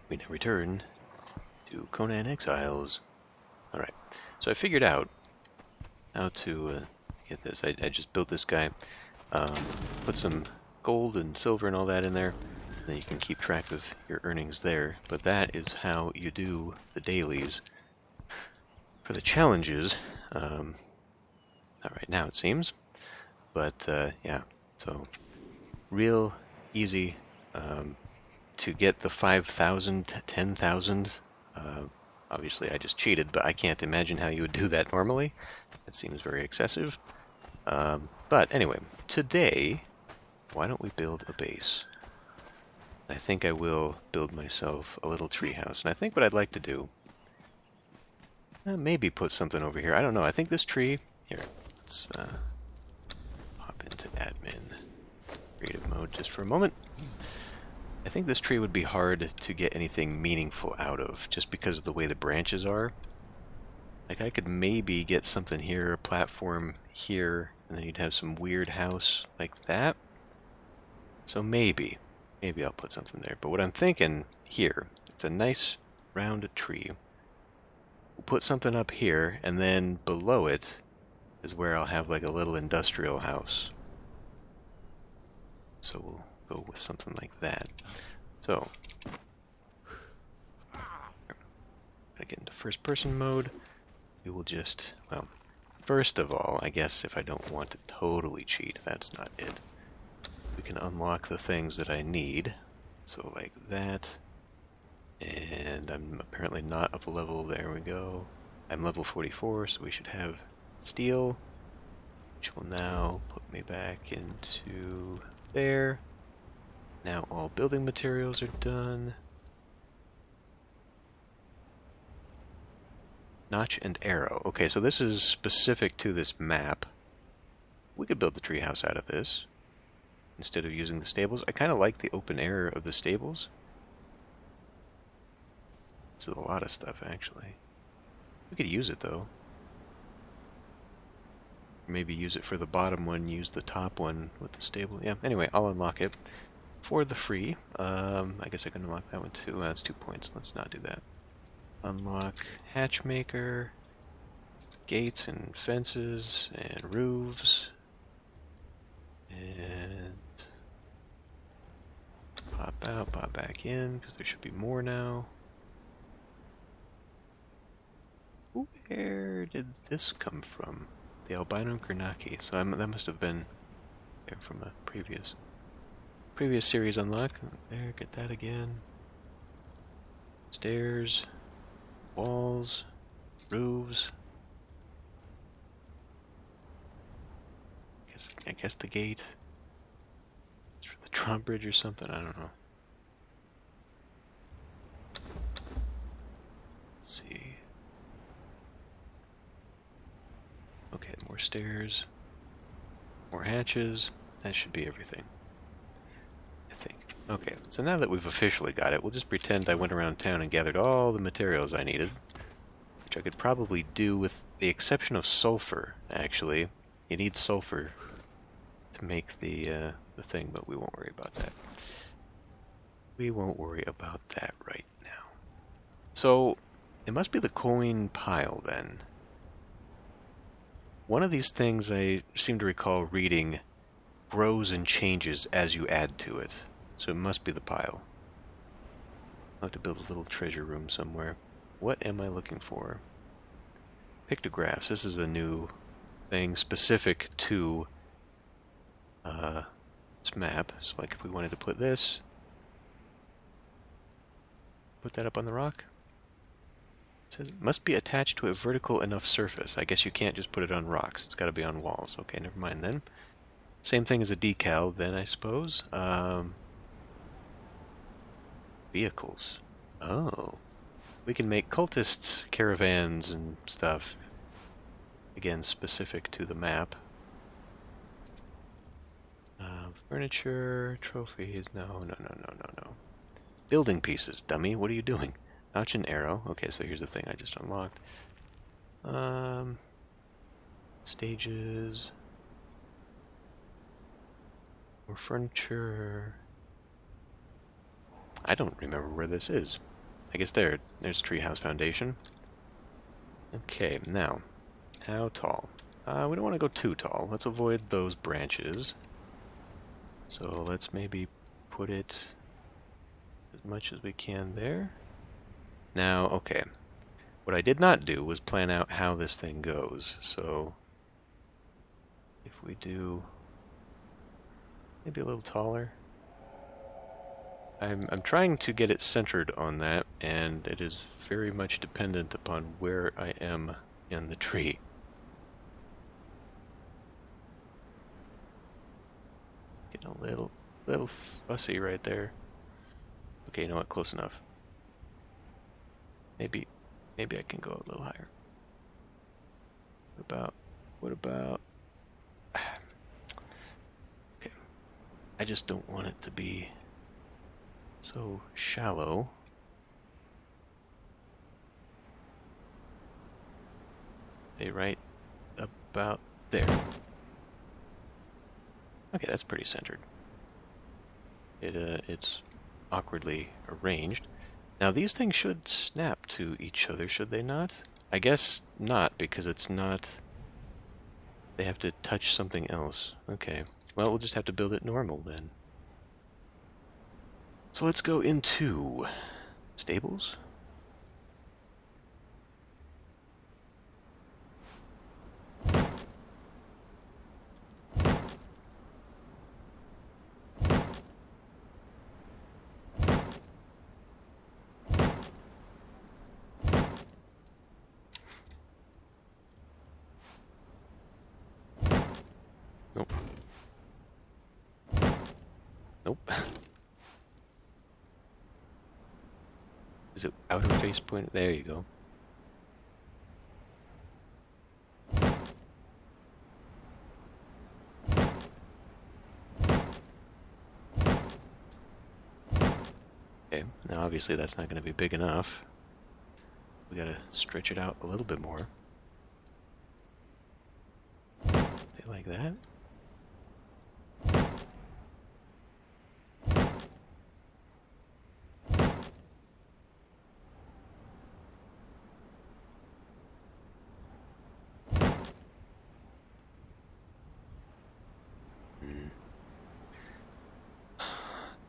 we now return to Conan Exiles. Alright, so I figured out how to get this. I just built this guy, put some gold and silver and all that in there, and then you can keep track of your earnings there. But that is how you do the dailies. For the challenges, not right now it seems, but yeah, so real easy to get the 5,000, 10,000. Obviously, I just cheated, but I can't imagine how you would do that normally. It seems very excessive. But anyway, today, why don't we build a base? I think I will build myself a little treehouse. And I think what I'd like to do, maybe put something over here. I don't know. I think this tree, here, let's hop into admin creative mode just for a moment. I think this tree would be hard to get anything meaningful out of, just because of the way the branches are. Like, I could maybe get something here, a platform here, and then you'd have some weird house like that. So maybe I'll put something there. But what I'm thinking here, it's a nice round tree. We'll put something up here, and then below it is where I'll have like a little industrial house. So we'll go with something like that. So, gotta get into first person mode. We will just, well, first of all, I guess if I don't want to totally cheat, that's not it. We can unlock the things that I need. So like that. And I'm apparently not up a level. There we go. I'm level 44, so we should have steel, which will now put me back into there. Now all building materials are done. Notch and arrow. Okay, so this is specific to this map. We could build the treehouse out of this instead of using the stables. I kind of like the open air of the stables. This is a lot of stuff, actually. We could use it, though. Maybe use it for the bottom one, use the top one with the stable. Yeah, anyway, I'll unlock it. For the free, I guess I can unlock that one too. That's 2 points. Let's not do that. Unlock hatchmaker, gates and fences and roofs, and pop out, pop back in, because there should be more now. Where did this come from? The albino Granaki. So that must have been there from a previous series unlock. There, get that again. Stairs, walls, roofs. I guess the gate. It's for the drawbridge or something. I don't know. Let's see. Okay, more stairs, more hatches. That should be everything, I think. Okay, so now that we've officially got it, we'll just pretend I went around town and gathered all the materials I needed, which I could probably do with the exception of sulfur, actually. You need sulfur to make the thing, but we won't worry about that. We won't worry about that right now. So, it must be the coin pile, then. One of these things I seem to recall reading grows and changes as you add to it. So it must be the pile. I'll have to build a little treasure room somewhere. What am I looking for? Pictographs. This is a new thing specific to this map. So like if we wanted to put this, put that up on the rock. It says it must be attached to a vertical enough surface. I guess you can't just put it on rocks. It's got to be on walls. Okay, never mind then. Same thing as a decal then, I suppose. Vehicles. Oh. We can make cultists, caravans, and stuff. Again, specific to the map. Furniture, trophies. No. Building pieces, dummy. What are you doing? Notch and arrow. Okay, so here's the thing I just unlocked. Stages. More furniture. I don't remember where this is. I guess there's Treehouse Foundation. Okay, now, how tall? We don't want to go too tall. Let's avoid those branches. So let's maybe put it as much as we can there. Now, okay. What I did not do was plan out how this thing goes. So if we do maybe a little taller. I'm trying to get it centered on that, and it is very much dependent upon where I am in the tree. Getting a little fussy right there. Okay, you know what? Close enough. Maybe I can go a little higher. What about? Okay, I just don't want it to be so shallow. They right about there. Okay, that's pretty centered. It's awkwardly arranged. Now these things should snap to each other, should they not? I guess not, because it's not... They have to touch something else. Okay. Well, we'll just have to build it normal then. So let's go into stables. Nope. Nope. Is it outer face point? There you go. Okay, now obviously that's not going to be big enough. We gotta stretch it out a little bit more. Okay, like that.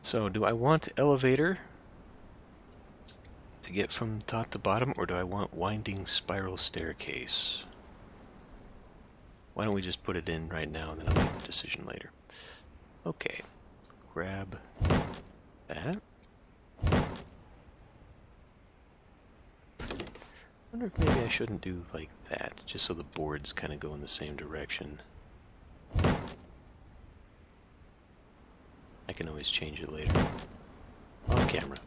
So, do I want elevator to get from top to bottom, or do I want winding spiral staircase? Why don't we just put it in right now, and then I'll make the decision later. Okay, grab that. I wonder if maybe I shouldn't do like that, just so the boards kind of go in the same direction. I can always change it later. Off camera.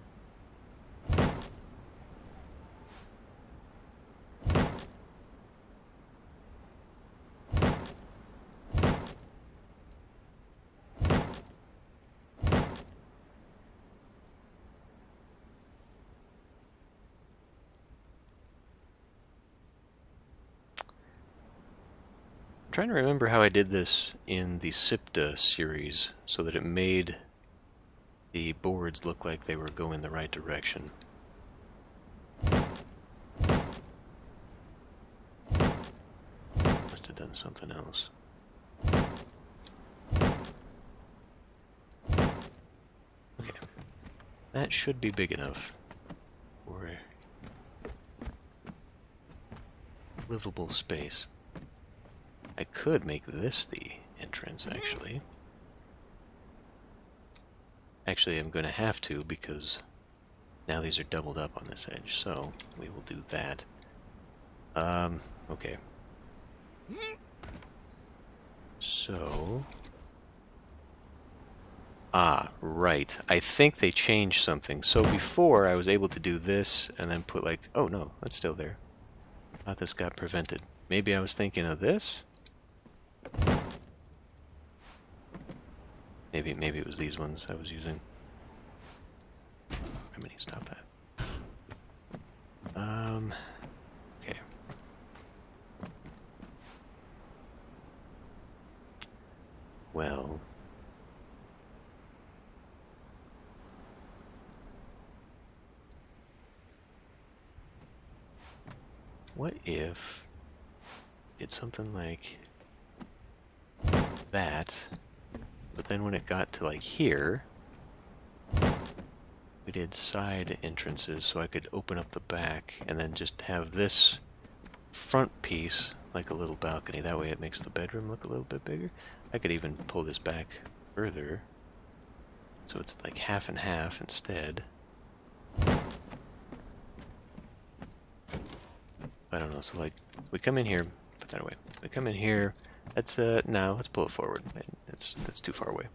I'm trying to remember how I did this in the SIPTA series so that it made the boards look like they were going the right direction. Must have done something else. Okay, that should be big enough for livable space. I could make this the entrance, actually. Actually, I'm going to have to because now these are doubled up on this edge, so we will do that. Okay. So... right. I think they changed something. So before, I was able to do this and then put like... Oh, no, that's still there. I thought this got prevented. Maybe I was thinking of this? Maybe it was these ones I was using. How many? Stop that. Okay. Well. what if it's something like that, but then when it got to like here, we did side entrances so I could open up the back and then just have this front piece like a little balcony. That way it makes the bedroom look a little bit bigger. I could even pull this back further so it's like half and half instead. I don't know, so like we come in here, put that away. We come in here, that's no, let's pull it forward. That's too far away.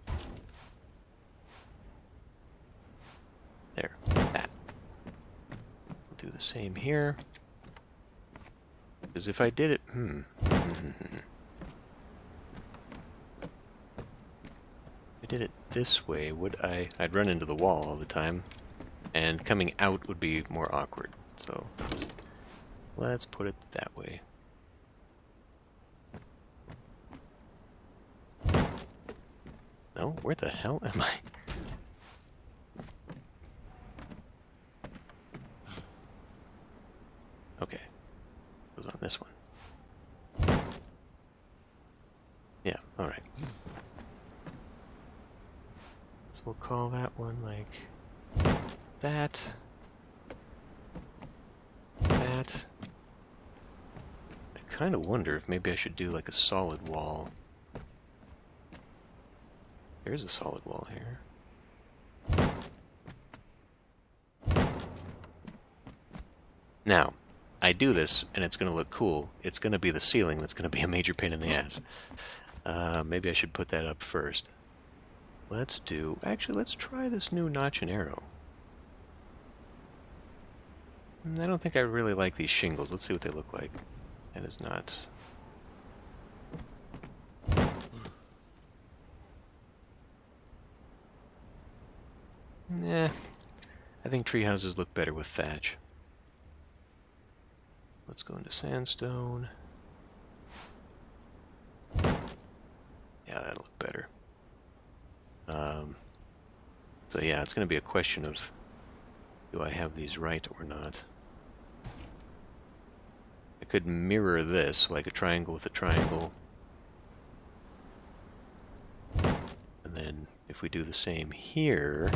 There, that. We'll do the same here. Because if I did it, if I did it this way, would I'd run into the wall all the time, and coming out would be more awkward. So let's put it that way. No, where the hell am I? Okay, it was on this one. Yeah, alright. So we'll call that one like that. That. I kind of wonder if maybe I should do like a solid wall. There's a solid wall here. Now, I do this, and it's going to look cool. It's going to be the ceiling that's going to be a major pain in the ass. Maybe I should put that up first. Actually, let's try this new notch and arrow. I don't think I really like these shingles. Let's see what they look like. That is not... Nah, I think tree houses look better with thatch. Let's go into sandstone. Yeah, that'll look better. So yeah, it's going to be a question of, do I have these right or not? I could mirror this, like a triangle with a triangle. And then, if we do the same here,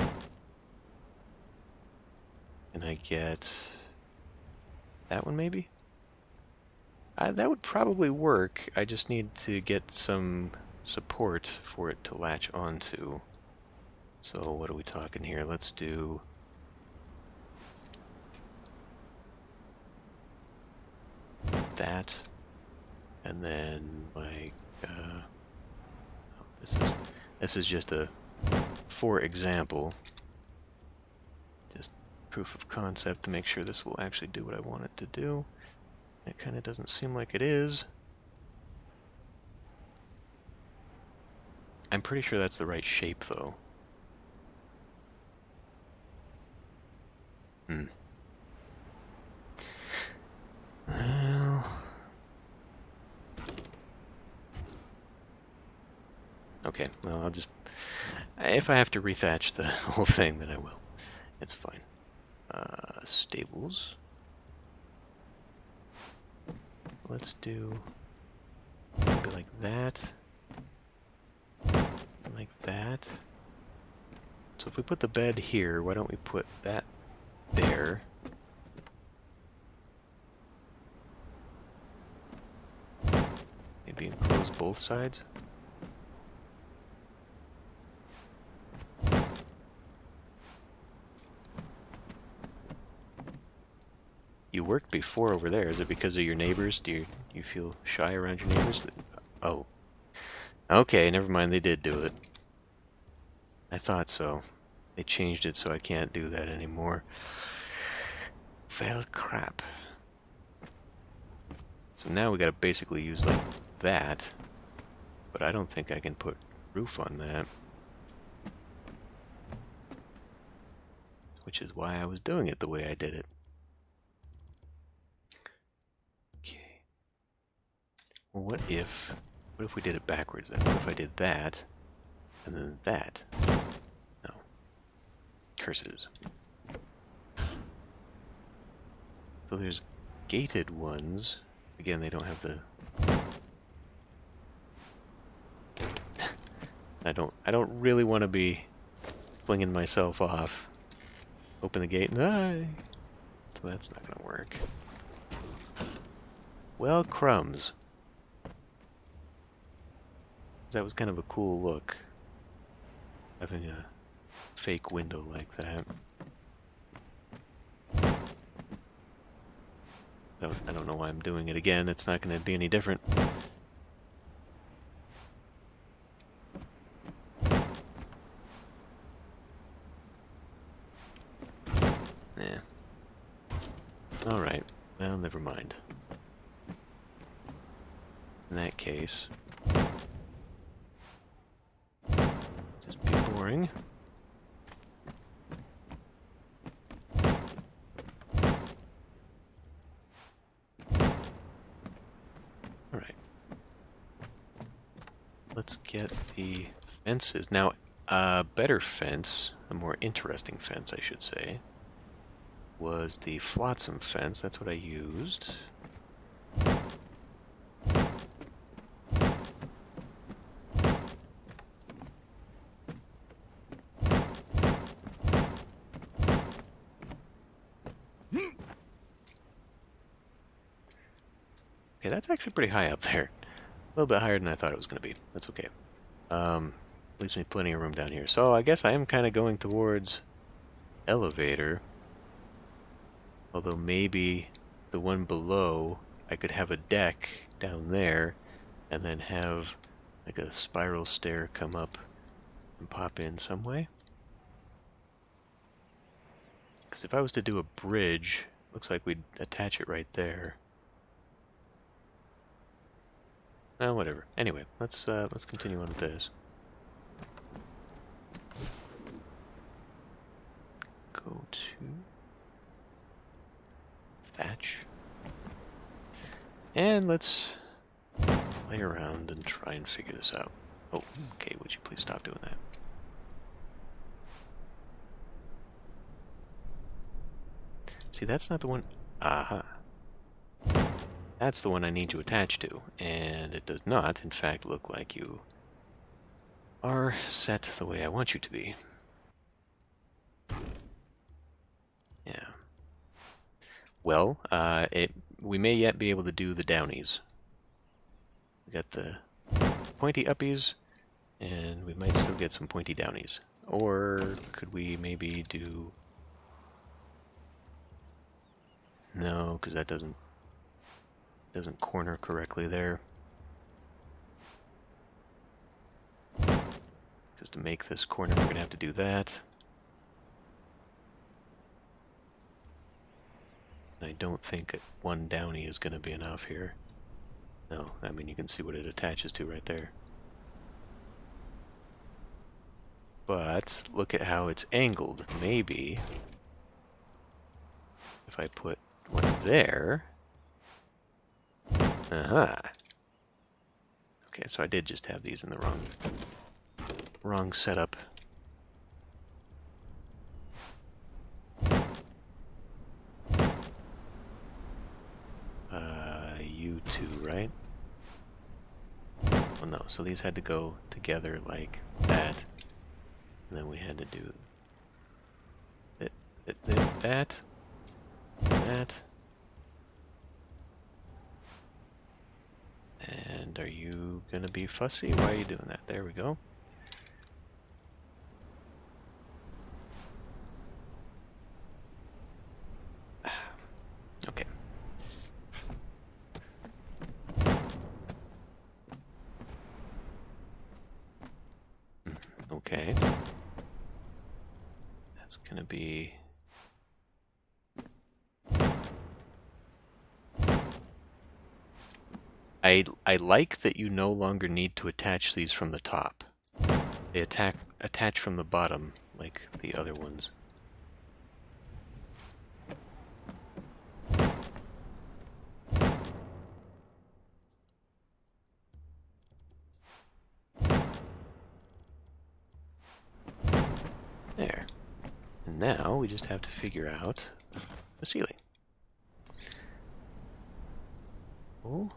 can I get that one maybe? That would probably work. I just need to get some support for it to latch onto. So what are we talking here? Let's do... that. And then, like... this is just a... for example. Just proof of concept to make sure this will actually do what I want it to do. It kind of doesn't seem like it is. I'm pretty sure that's the right shape, though. Well... Okay, well, I'll just... if I have to rethatch the whole thing, then I will. It's fine. Stables. Let's do... maybe like that. Like that. So if we put the bed here, why don't we put that there? Maybe enclose both sides? You worked before over there. Is it because of your neighbors? Do you feel shy around your neighbors? Oh. Okay, never mind. They did do it. I thought so. They changed it so I can't do that anymore. Well, crap. So now we gotta basically use like that. But I don't think I can put roof on that. Which is why I was doing it the way I did it. Okay. Well, what if we did it backwards then? What if I did that, and then that? No. Curses. So there's gated ones, again, they don't have the... I don't really want to be flinging myself off. Open the gate and so that's not going to work. Well, crumbs. That was kind of a cool look, having a fake window like that. I don't know why I'm doing it again. It's not going to be any different. Yeah. Alright. Well, never mind. In that case, just be boring. Alright. Let's get the fences. Now, a better fence, a more interesting fence, I should say, was the flotsam fence. That's what I used. Okay, that's actually pretty high up there. A little bit higher than I thought it was going to be. That's okay. Leaves me plenty of room down here. So I guess I am kind of going towards elevator. Although maybe the one below, I could have a deck down there and then have like a spiral stair come up and pop in some way. Because if I was to do a bridge, looks like we'd attach it right there. Oh, whatever. Anyway, let's continue on with this. Go to thatch. And let's play around and try and figure this out. Oh, okay, would you please stop doing that? See, that's not the one... Aha. That's the one I need to attach to, and it does not, in fact, look like you are set the way I want you to be. Yeah. Well, we may yet be able to do the downies. We got the pointy uppies, and we might still get some pointy downies. Or could we maybe do... No, because that doesn't corner correctly there. Because to make this corner, we're going to have to do that. I don't think one downy is going to be enough here. No, I mean, you can see what it attaches to right there. But look at how it's angled. Maybe if I put one there... Aha. Okay, so I did just have these in the wrong setup. You two, right? Well, no, so these had to go together like that. And then we had to do that. And are you gonna be fussy? Why are you doing that? There we go. Okay. Okay. That's gonna be... I like that you no longer need to attach these from the top. They attach from the bottom, like the other ones. There. And now we just have to figure out the ceiling. Oh?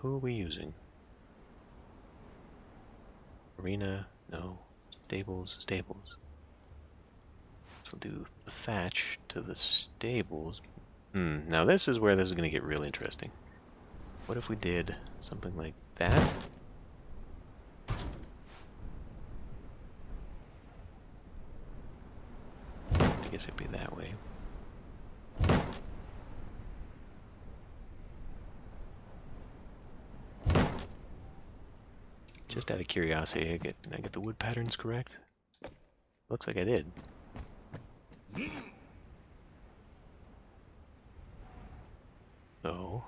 Who are we using? Arena? No. Stables? Stables. So we'll do the thatch to the stables. Now this is where this is going to get real interesting. What if we did something like that? I guess it'd be that way. Just out of curiosity, did I get the wood patterns correct? Looks like I did. So...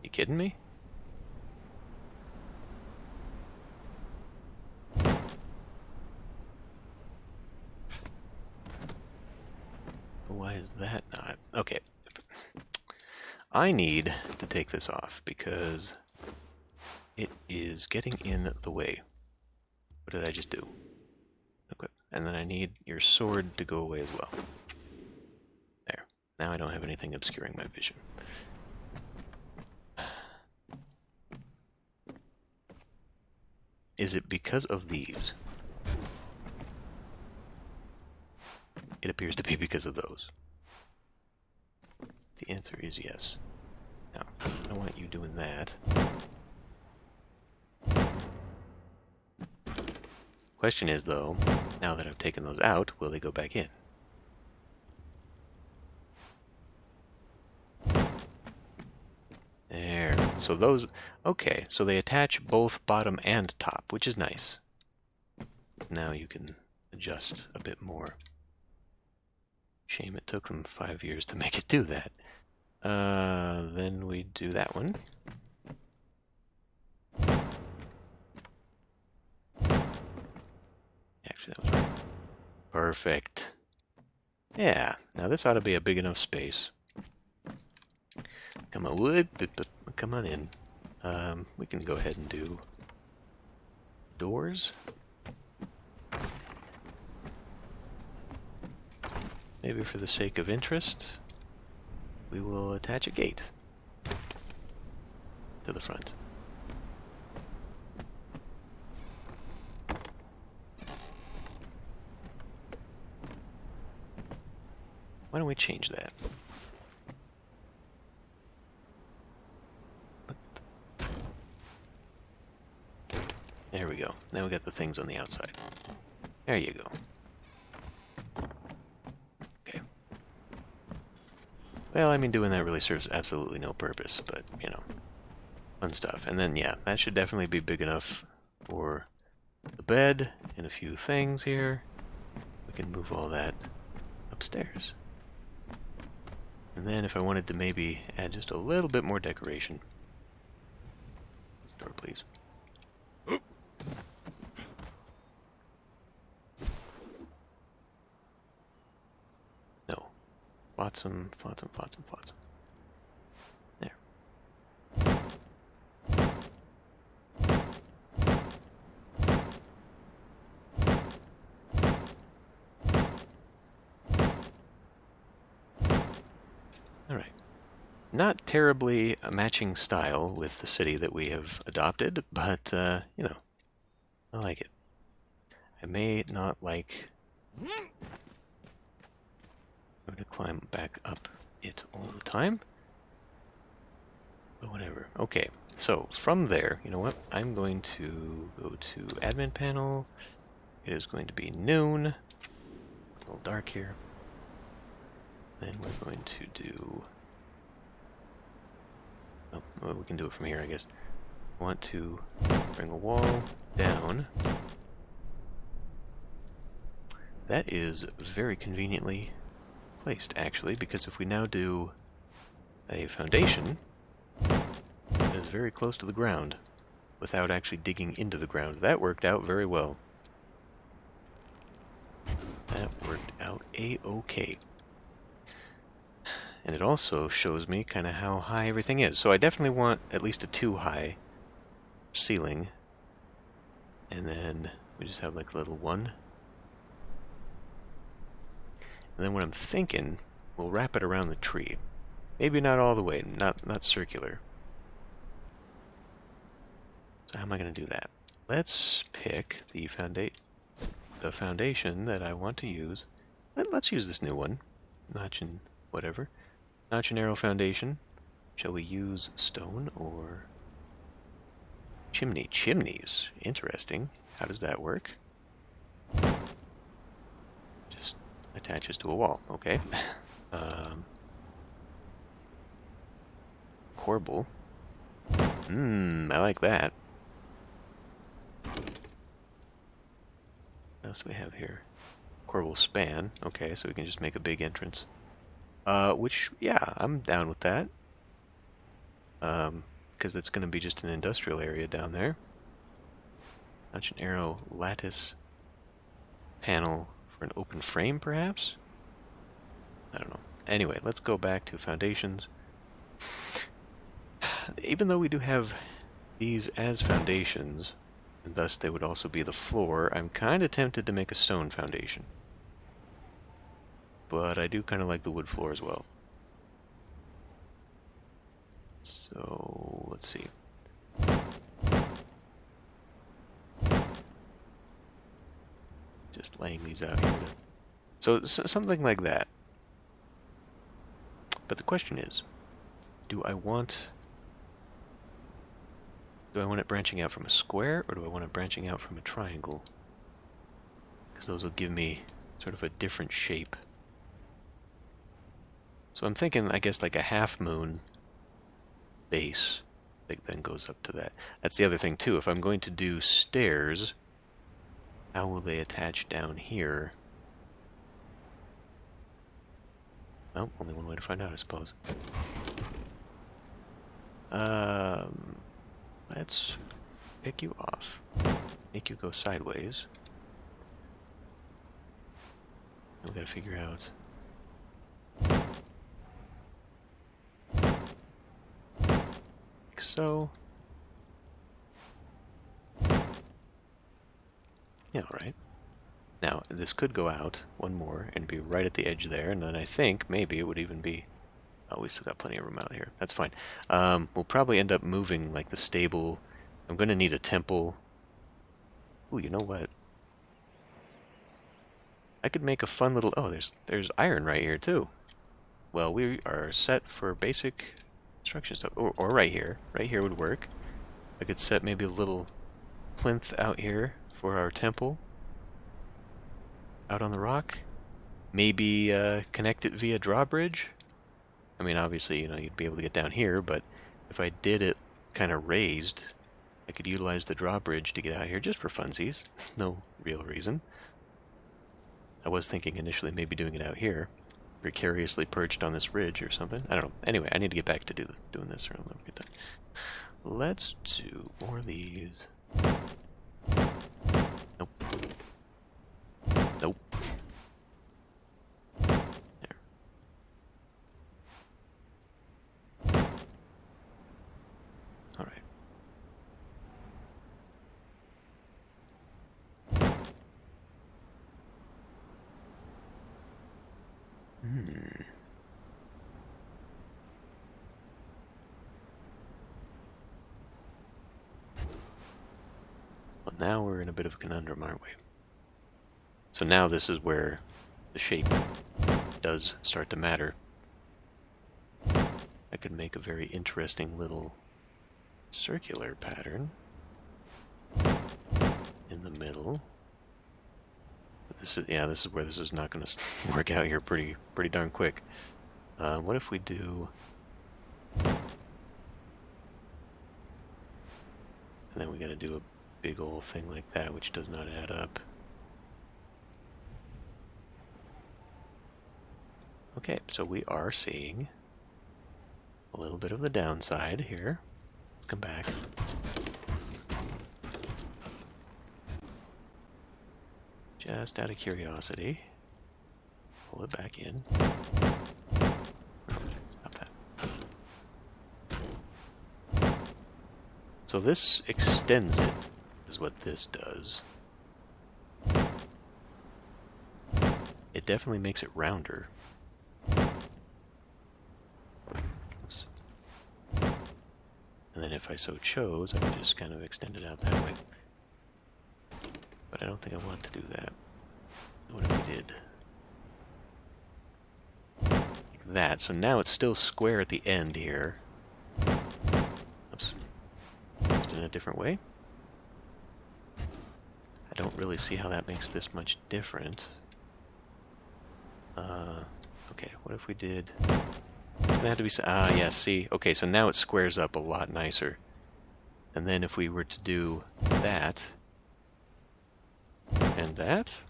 You kidding me? Why is that not? Okay. I need to take this off because it is getting in the way. What did I just do? Equip. And then I need your sword to go away as well. There. Now I don't have anything obscuring my vision. Is it because of these? It appears to be because of those. The answer is yes. Now, I don't want you doing that. Question is, though, now that I've taken those out, will they go back in? There. So those... Okay, so they attach both bottom and top, which is nice. Now you can adjust a bit more. Shame it took them 5 years to make it do that. Then we do that one. Actually, that was right. Perfect. Yeah, now this ought to be a big enough space. Come on, wood, come on in. We can go ahead and do doors. Maybe for the sake of interest, we will attach a gate to the front. Why don't we change that? There we go. Now we got the things on the outside. There you go. Okay. Well, I mean, doing that really serves absolutely no purpose, but, you know, fun stuff. And then, yeah, that should definitely be big enough for the bed and a few things here. We can move all that upstairs. And then if I wanted to maybe add just a little bit more decoration. This door, please. No. Flotsam, flotsam, flotsam, flotsam. There. Alright. Not terribly a matching style with the city that we have adopted, but, you know, I like it. I may not like... I'm going to climb back up it all the time. But whatever. Okay, so from there, you know what? I'm going to go to admin panel. It is going to be noon. A little dark here. Then we're going to do... Oh, well, we can do it from here, I guess. I want to bring a wall down. That is very conveniently placed, actually, because if we now do a foundation, it is very close to the ground without actually digging into the ground. That worked out very well. That worked out a-okay. And it also shows me kind of how high everything is. So I definitely want at least a 2 high ceiling. And then we just have like a little one. And then what I'm thinking, we'll wrap it around the tree. Maybe not all the way, not circular. So how am I going to do that? Let's pick the foundation that I want to use. Let's use this new one. Notch and whatever. Notch and arrow foundation. Shall we use stone or chimney? Chimneys. Interesting. How does that work? Just attaches to a wall. Okay. Corbel. I like that. What else do we have here? Corbel span. Okay, so we can just make a big entrance. Which, yeah, I'm down with that. Because it's going to be just an industrial area down there. Notch and arrow lattice panel for an open frame, perhaps? I don't know. Anyway, let's go back to foundations. Even though we do have these as foundations, and thus they would also be the floor, I'm kind of tempted to make a stone foundation. But I do kind of like the wood floor as well. So, let's see. Just laying these out here. So, something like that. But the question is, do I want it branching out from a square, or do I want it branching out from a triangle? Because those will give me sort of a different shape. So I'm thinking, I guess, like a half moon base that then goes up to that. That's the other thing, too. If I'm going to do stairs, how will they attach down here? Oh, only one way to find out, I suppose. Let's pick you off. Make you go sideways. We gotta figure out. Like so. Yeah, alright. Now, this could go out one more and be right at the edge there, and then I think maybe it would even be... Oh, we still got plenty of room out here. That's fine. We'll probably end up moving, like, the stable. I'm going to need a temple. Ooh, you know what? I could make a fun little... Oh, there's iron right here, too. Well, we are set for basic construction stuff. Or right here. Right here would work. I could set maybe a little plinth out here for our temple. Out on the rock. Maybe connect it via drawbridge. I mean, obviously, you'd be able to get down here, but if I did it kind of raised, I could utilize the drawbridge to get out here just for funsies. No real reason. I was thinking initially maybe doing it out here, precariously perched on this ridge or something. I don't know. Anyway, I need to get back to doing this, or I'll never get done. Let's do more of these. Nope. Nope. Well, now we're in a bit of a conundrum, aren't we? So now this is where the shape does start to matter. I could make a very interesting little circular pattern in the middle. But this is where this is not going to work out here pretty darn quick. What if we do... And then we got to do a big old thing like that, which does not add up. Okay, so we are seeing a little bit of the downside here. Let's come back. Just out of curiosity, pull it back in. Stop that. So this extends it, is what this does. It definitely makes it rounder. Oops. And then if I so chose, I could just kind of extend it out that way. But I don't think I want to do that. What if we did? Like that. So now it's still square at the end here. Oops. Just in a different way. I don't really see how that makes this much different. Okay, what if we did... It's gonna have to be... Ah, yeah, see? Okay, so now it squares up a lot nicer. And then if we were to do that... and that...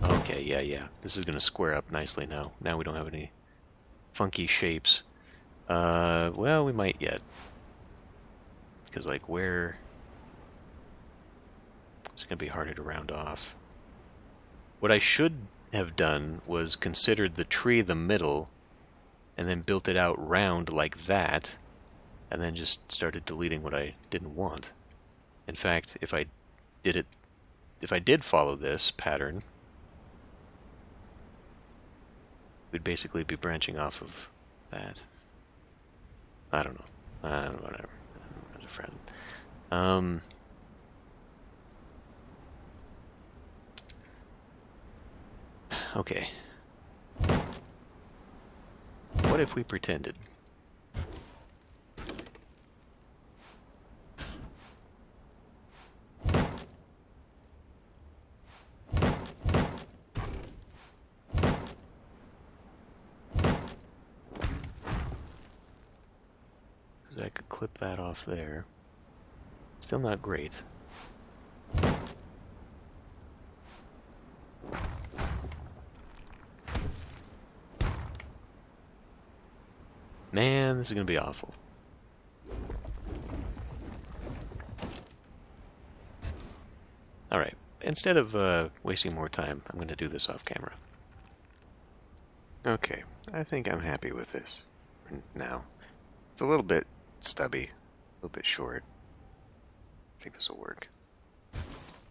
Okay, yeah. This is gonna square up nicely now. Now we don't have any funky shapes. Well, we might yet. Because, like, where... It's gonna be harder to round off. What I should have done was considered the tree the middle, and then built it out round like that, and then just started deleting what I didn't want. In fact, if I did follow this pattern, we'd basically be branching off of that. I don't know. Whatever. I'm a friend. Okay. What if we pretended? Because I could clip that off there. Still not great. Man, this is going to be awful. Alright, instead of wasting more time, I'm going to do this off camera. Okay, I think I'm happy with this now. It's a little bit stubby, a little bit short. I think this will work.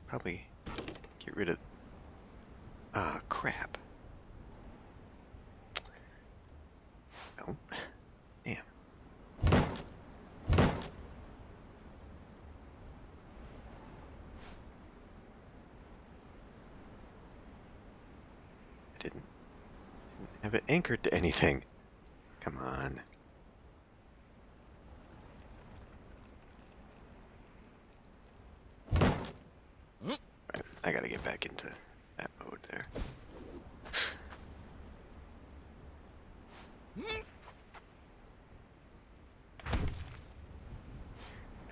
Probably get rid of... Ah, crap. Oh. Damn. I didn't have it anchored to anything. Come on. Right, I gotta get back into that mode there.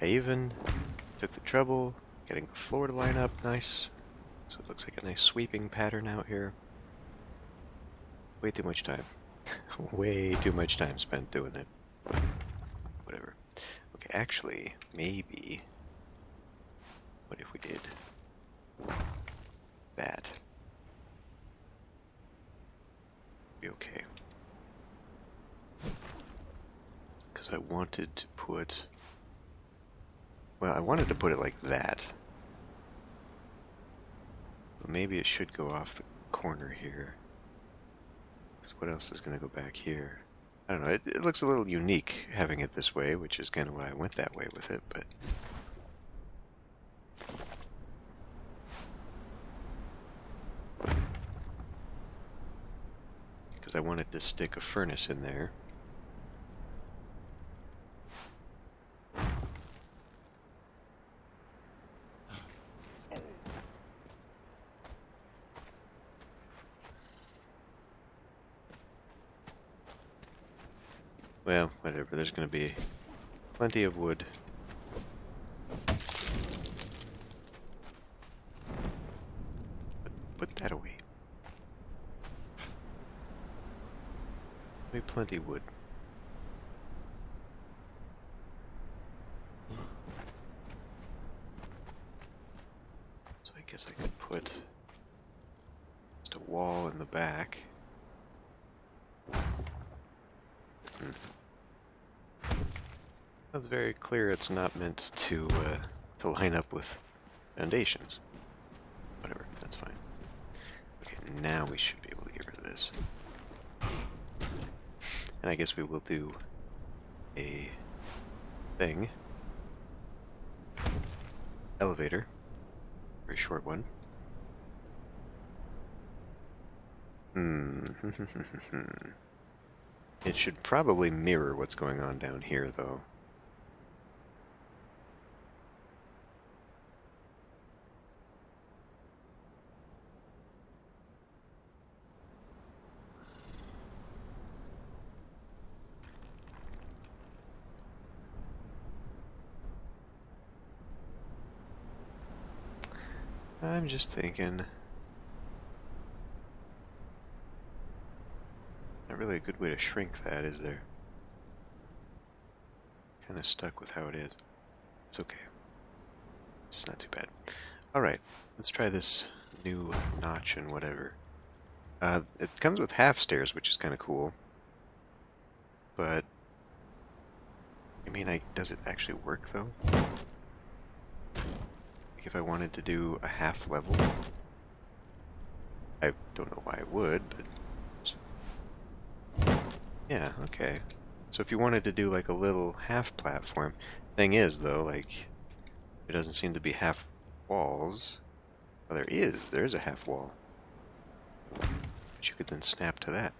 I even took the trouble getting the floor to line up nice, so it looks like a nice sweeping pattern out here. Way too much time. Way too much time spent doing it. Whatever. Okay, actually, maybe... What if we did... that? Be okay. Because I wanted to put... Well, I wanted to put it like that. But maybe it should go off the corner here. Because what else is going to go back here? I don't know, it looks a little unique having it this way, which is kind of why I went that way with it, but... Because I wanted to stick a furnace in there. Well, whatever, there's going to be plenty of wood. Put that away. There'll be plenty of wood. So I guess I could put just a wall in the back. It's very clear it's not meant to line up with foundations. Whatever, that's fine. Okay, now we should be able to get rid of this. And I guess we will do a thing. Elevator. Very short one. It should probably mirror what's going on down here, though. I'm just thinking. Not really a good way to shrink that, is there? Kind of stuck with how it is. It's okay. It's not too bad. Alright, let's try this new notch and whatever. It comes with half stairs, which is kind of cool. But, I mean, does it actually work, though? Like, if I wanted to do a half level, I don't know why I would, but... Yeah, okay. So if you wanted to do like a little half platform, thing is though, like, there doesn't seem to be half walls. Well, there is a half wall. But you could then snap to that.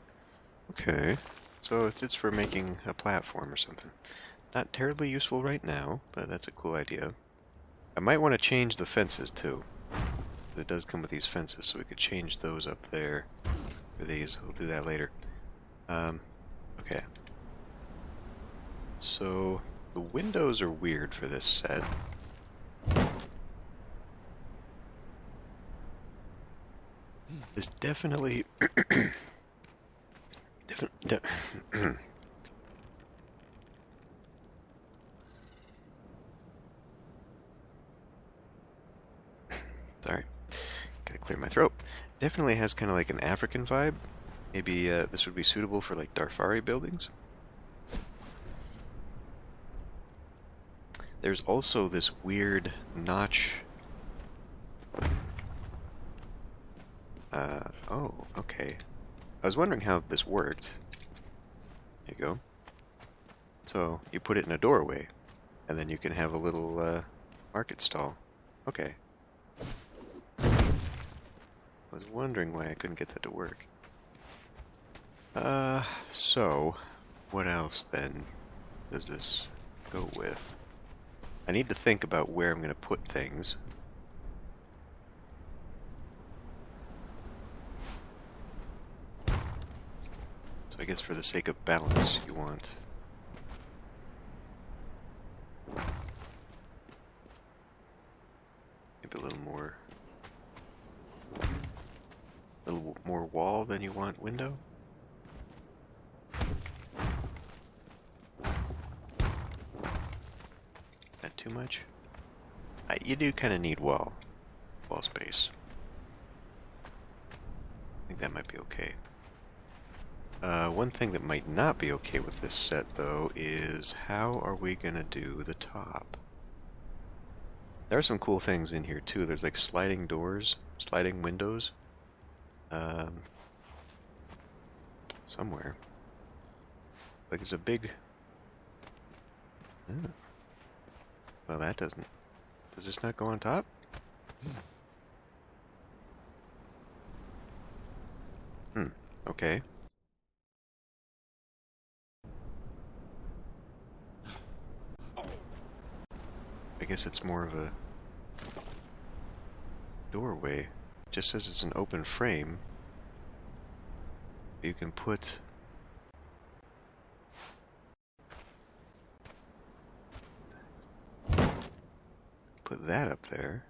Okay. So it's for making a platform or something. Not terribly useful right now, but that's a cool idea. I might want to change the fences too. It does come with these fences, so we could change those up there for these. We'll do that later. Okay. So, the windows are weird for this set. This definitely... Sorry. Gotta clear my throat. Definitely has kind of like an African vibe. Maybe this would be suitable for like Darfari buildings. There's also this weird notch. Oh, okay. I was wondering how this worked. There you go. So, you put it in a doorway, and then you can have a little market stall. Okay. I was wondering why I couldn't get that to work. So, what else then does this go with? I need to think about where I'm going to put things. So I guess for the sake of balance, you want... maybe a little more wall than you want window? Is that too much? You do kind of need wall space. I think that might be okay. One thing that might not be okay with this set, though, is how are we going to do the top? There are some cool things in here, too. There's like sliding doors, sliding windows. Somewhere. Like there's a big... Oh. Well, that doesn't... Does this not go on top? Okay. I guess it's more of a doorway. It just says it's an open frame. You can put that up there.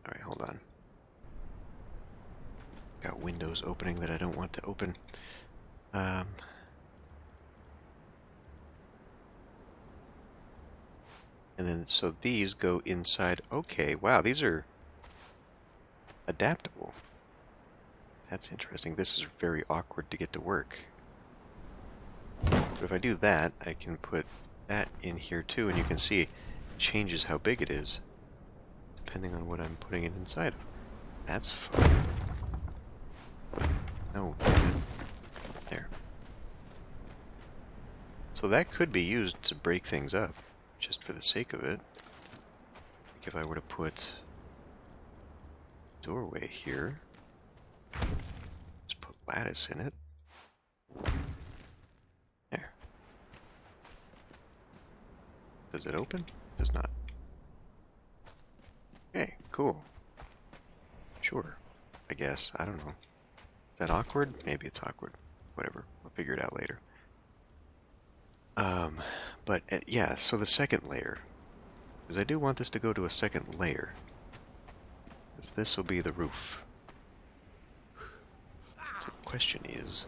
Alright, hold on. Got windows opening that I don't want to open. And then, so these go inside. Okay, wow, these are adaptable. That's interesting. This is very awkward to get to work. Do But if I do that, I can put that in here too, and you can see it changes how big it is, depending on what I'm putting it inside of. That's fun. No. There. So that could be used to break things up, just for the sake of it. Like if I were to put a doorway here, just put lattice in it. There. Does it open? Does not. Okay, cool. Sure. I guess. I don't know. Is that awkward? Maybe it's awkward. Whatever. We'll figure it out later. But yeah, so the second layer. Because I do want this to go to a second layer. Because this will be the roof. So the question is,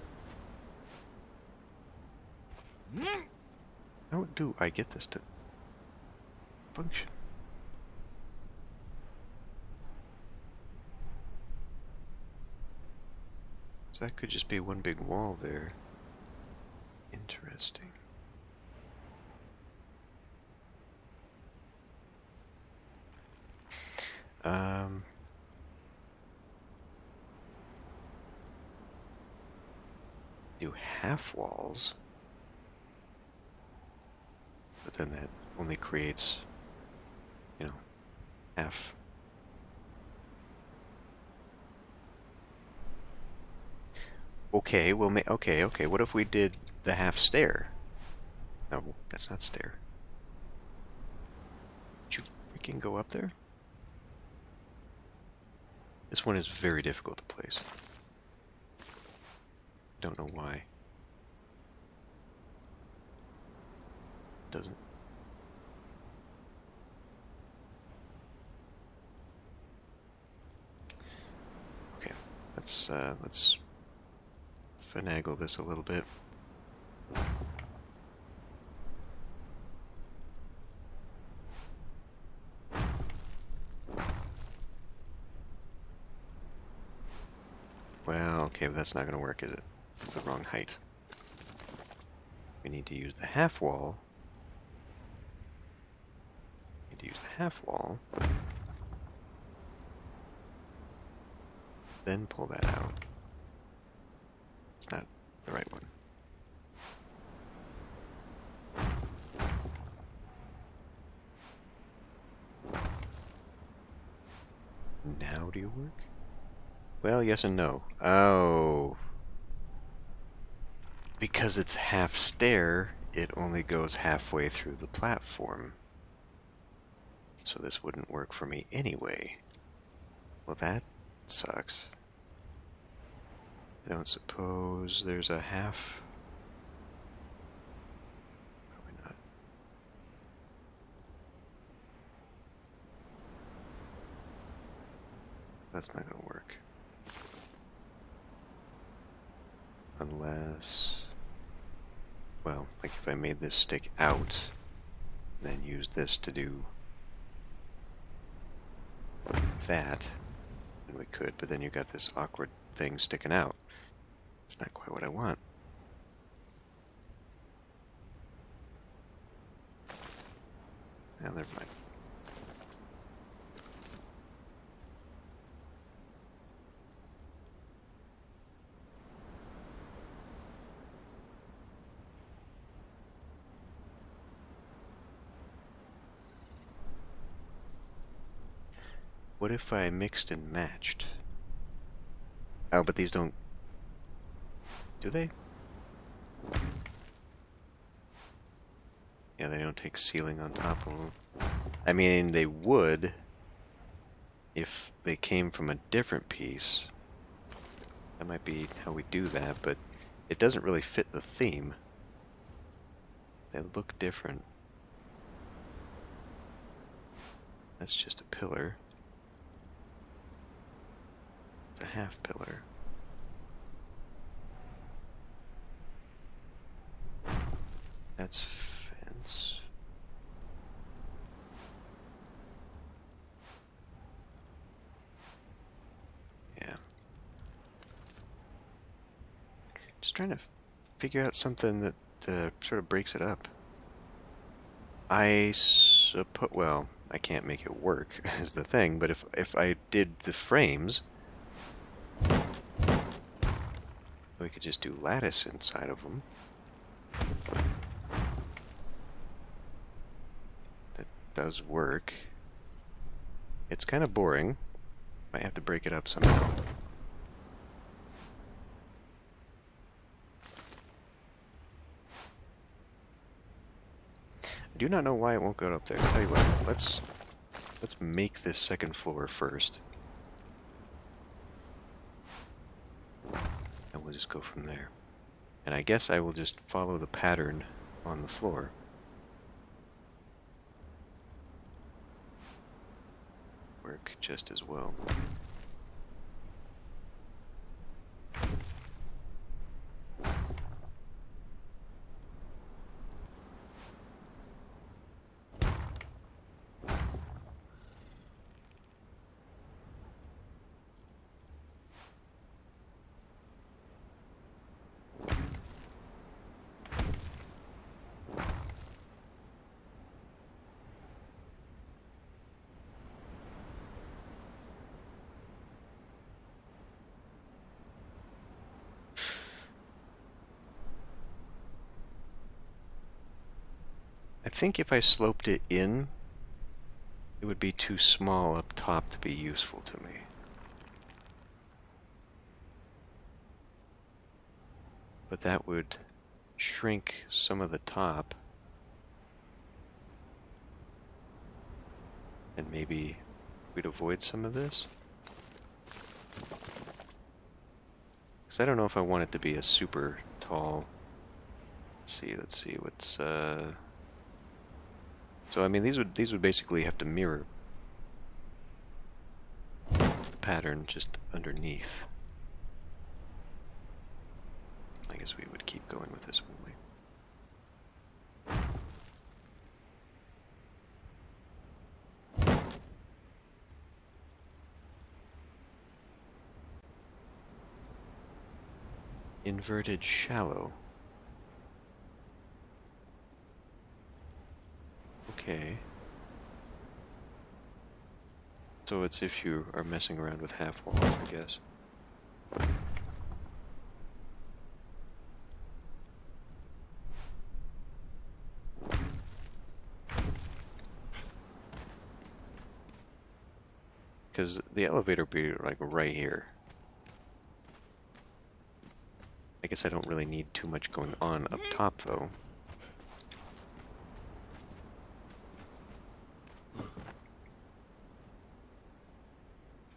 how do I get this to function? So that could just be one big wall there. Interesting. Do half walls, but then that only creates, you know, half. Okay, well, okay. What if we did the half stair? No, that's not stair. Did you freaking go up there? This one is very difficult to place. Don't know why. Doesn't. Okay, let's finagle this a little bit. Well, okay, but that's not going to work, is it? It's the wrong height. We need to use the half wall. Need to use the half wall. Then pull that out. It's not the right one. Now do you work? Well, yes and no. Oh. Because it's half stair, it only goes halfway through the platform. So this wouldn't work for me anyway. Well, that sucks. I don't suppose there's a half. Probably not. That's not going to work. Unless, well, like if I made this stick out, then used this to do that, then we could, but then you got this awkward thing sticking out. It's not quite what I want. Now, never mind. What if I mixed and matched? Oh, but these don't... Do they? Yeah, they don't take ceiling on top of them. I mean, they would if they came from a different piece. That might be how we do that, but it doesn't really fit the theme. They look different. That's just a pillar. It's a half pillar. That's fence. Yeah. Just trying to figure out something that sort of breaks it up. Well, I can't make it work is the thing, but if I did the frames, we could just do lattice inside of them. That does work. It's kind of boring. Might have to break it up somehow. I do not know why it won't go up there. I'll tell you what, let's make this second floor first. And we'll just go from there. And I guess I will just follow the pattern on the floor. Work just as well. I think if I sloped it in, it would be too small up top to be useful to me. But that would shrink some of the top. And maybe we'd avoid some of this. Because I don't know if I want it to be a super tall... Let's see, what's... So I mean, these would basically have to mirror the pattern just underneath. I guess we would keep going with this, wouldn't we? Inverted shallow. Okay. So it's if you are messing around with half walls, I guess. Because the elevator would be like right here. I guess I don't really need too much going on up top, though.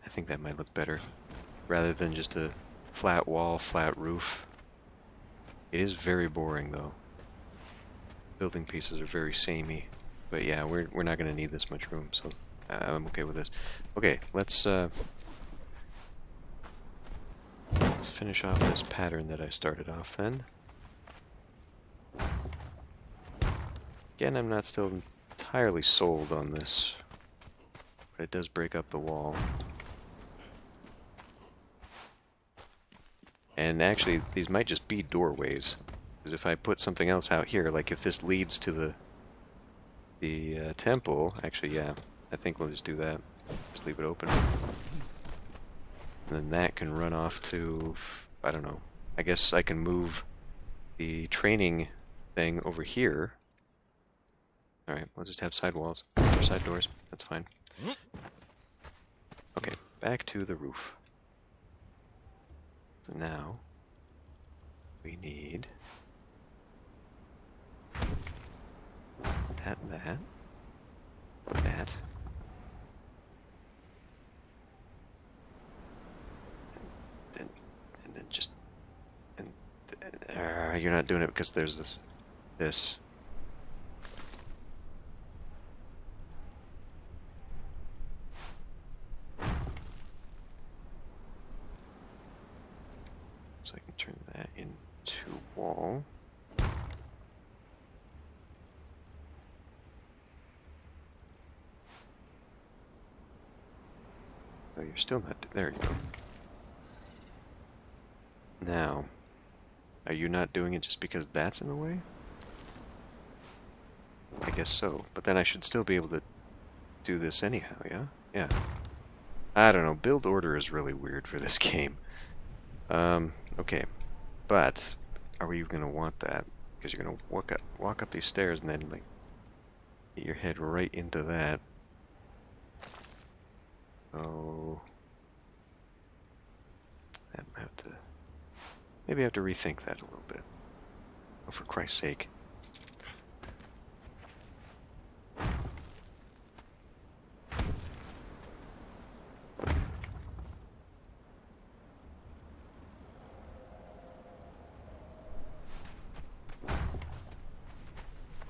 I think that might look better, rather than just a flat wall, flat roof. It is very boring, though. Building pieces are very samey, but yeah, we're not going to need this much room, so I'm okay with this. Okay, let's finish off this pattern that I started off then. Again, I'm not still entirely sold on this, but it does break up the wall. And actually, these might just be doorways. Because if I put something else out here, like if this leads to the temple, actually, yeah, I think we'll just do that. Just leave it open. And then that can run off to, I don't know. I guess I can move the training thing over here. Alright, we'll just have side walls, or side doors. That's fine. Okay, back to the roof. So now, we need that, and then just, you're not doing it because there's this. So I can turn that into wall. Oh, you're still not... There you go. Now, are you not doing it just because that's in the way? I guess so. But then I should still be able to do this anyhow, yeah? Yeah. I don't know. Build order is really weird for this game. Okay. But are we going to want that? Because you're going to walk up these stairs and then, like, get your head right into that. Oh. I have to... Maybe I have to rethink that a little bit. Oh, for Christ's sake.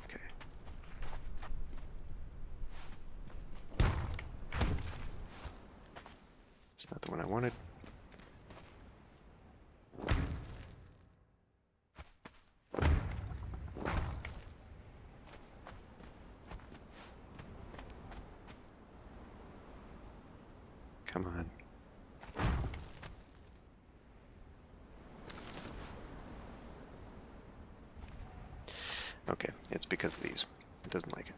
Okay. It's not the one I wanted. Come on. Okay, it's because of these. It doesn't like it.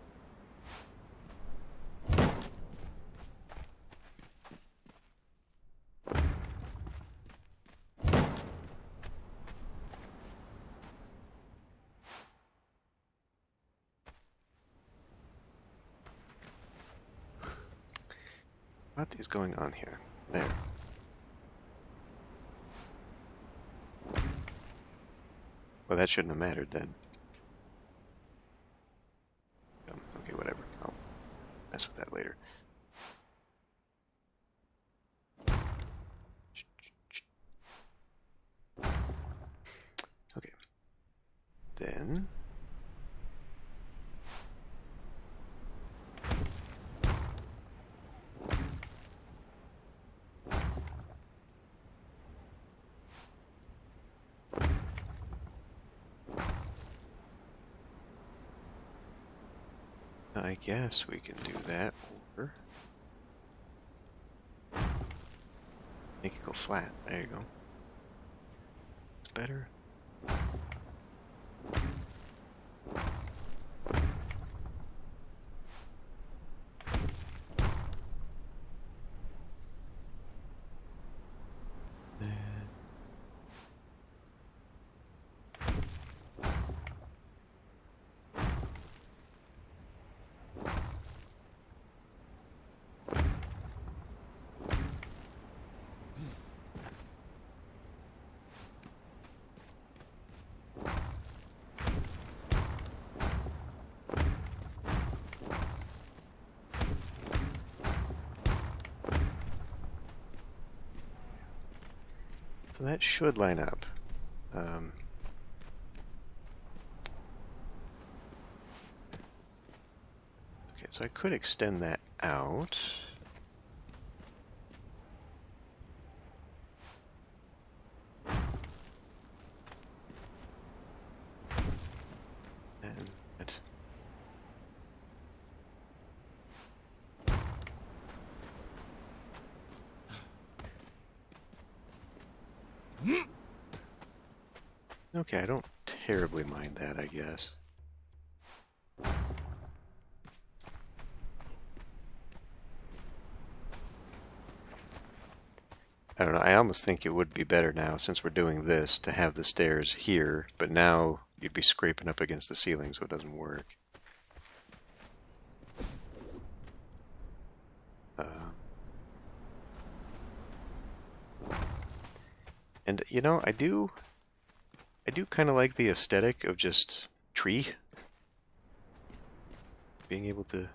What is going on here? There. Well, that shouldn't have mattered then. Okay, whatever. I'll mess with that later. Okay. Then... I guess we can do that, or make it go flat. There you go. It's better. So that should line up. Okay, so I could extend that out. And that. Okay, I don't terribly mind that, I guess. I don't know, I almost think it would be better now, since we're doing this, to have the stairs here, but now you'd be scraping up against the ceiling, so it doesn't work. And, you know, I do kind of like the aesthetic of just tree. Being able to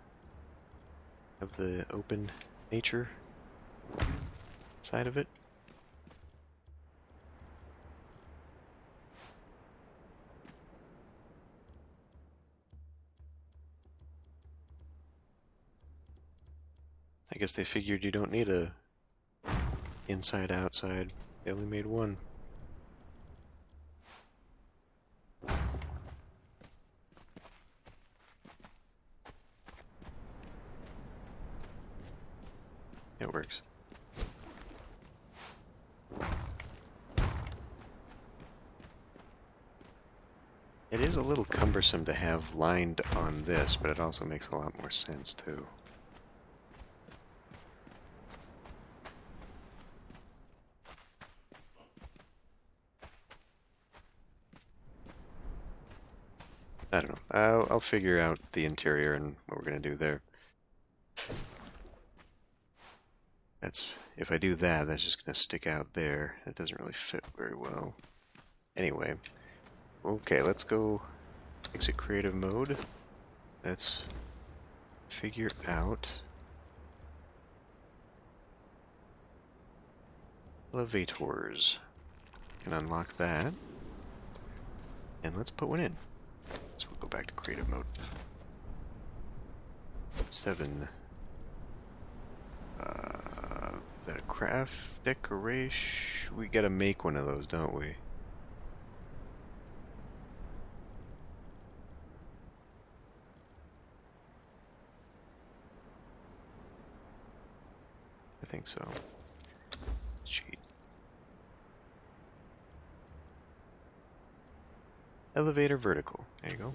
have the open nature side of it. I guess they figured you don't need a inside-outside. They only made one. It works. It is a little cumbersome to have lined on this, but it also makes a lot more sense, too. I don't know. I'll figure out the interior and what we're going to do there. If I do that, that's just going to stick out there. It doesn't really fit very well. Anyway, okay, let's go exit creative mode. Let's figure out elevators. Can unlock that. And let's put one in. So we'll go back to creative mode. 7. Is that a craft decoration? We gotta make one of those, don't we? I think so. Cheat. Elevator vertical. There you go.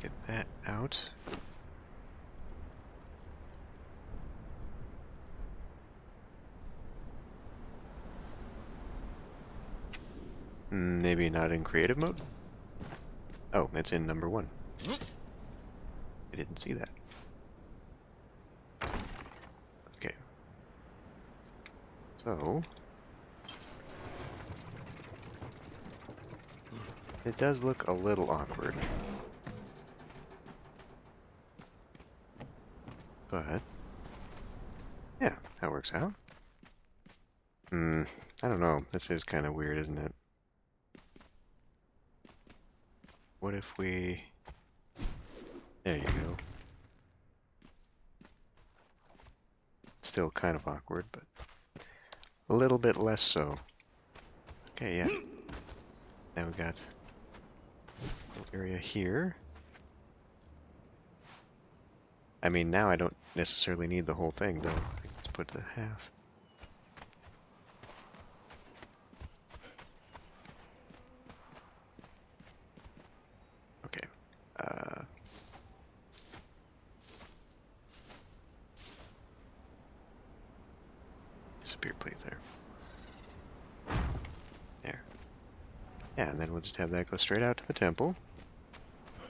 Get that out. Maybe not in creative mode? Oh, it's in number 1. I didn't see that. Okay. So... it does look a little awkward. But... yeah, that works out. I don't know. This is kind of weird, isn't it? What if we... there you go. Still kind of awkward, but a little bit less so. Okay, yeah. Now we got a little area here. I mean, now I don't necessarily need the whole thing, though. Let's put the half. Okay. Disappear plate there. There. Yeah, and then we'll just have that go straight out to the temple.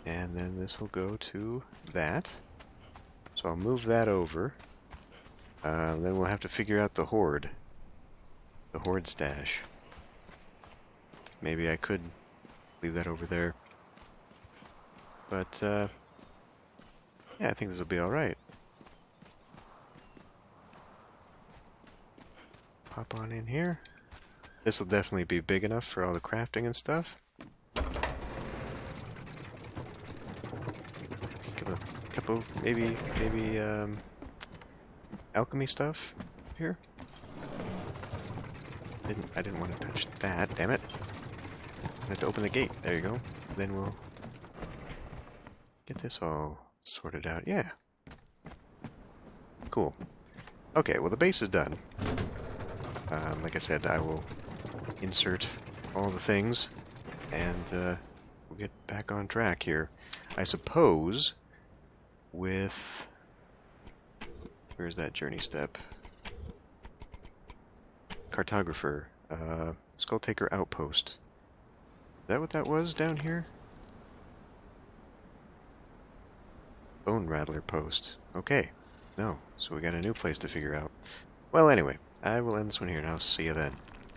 And then this will go to that. So I'll move that over. Then we'll have to figure out the hoard. The hoard stash. Maybe I could leave that over there. But, yeah, I think this will be alright. Pop on in here. This will definitely be big enough for all the crafting and stuff. Couple, maybe, alchemy stuff here. I didn't want to touch that, damn it. I had to open the gate. There you go. Then we'll get this all sorted out. Yeah. Cool. Okay, well the base is done. Like I said, I will insert all the things, and we'll get back on track here. I suppose with... where's that journey step? Cartographer. Skull Taker Outpost. Is that what that was down here? Bone Rattler Post. Okay. No. So we got a new place to figure out. Well, anyway, I will end this one here, and I'll see you then.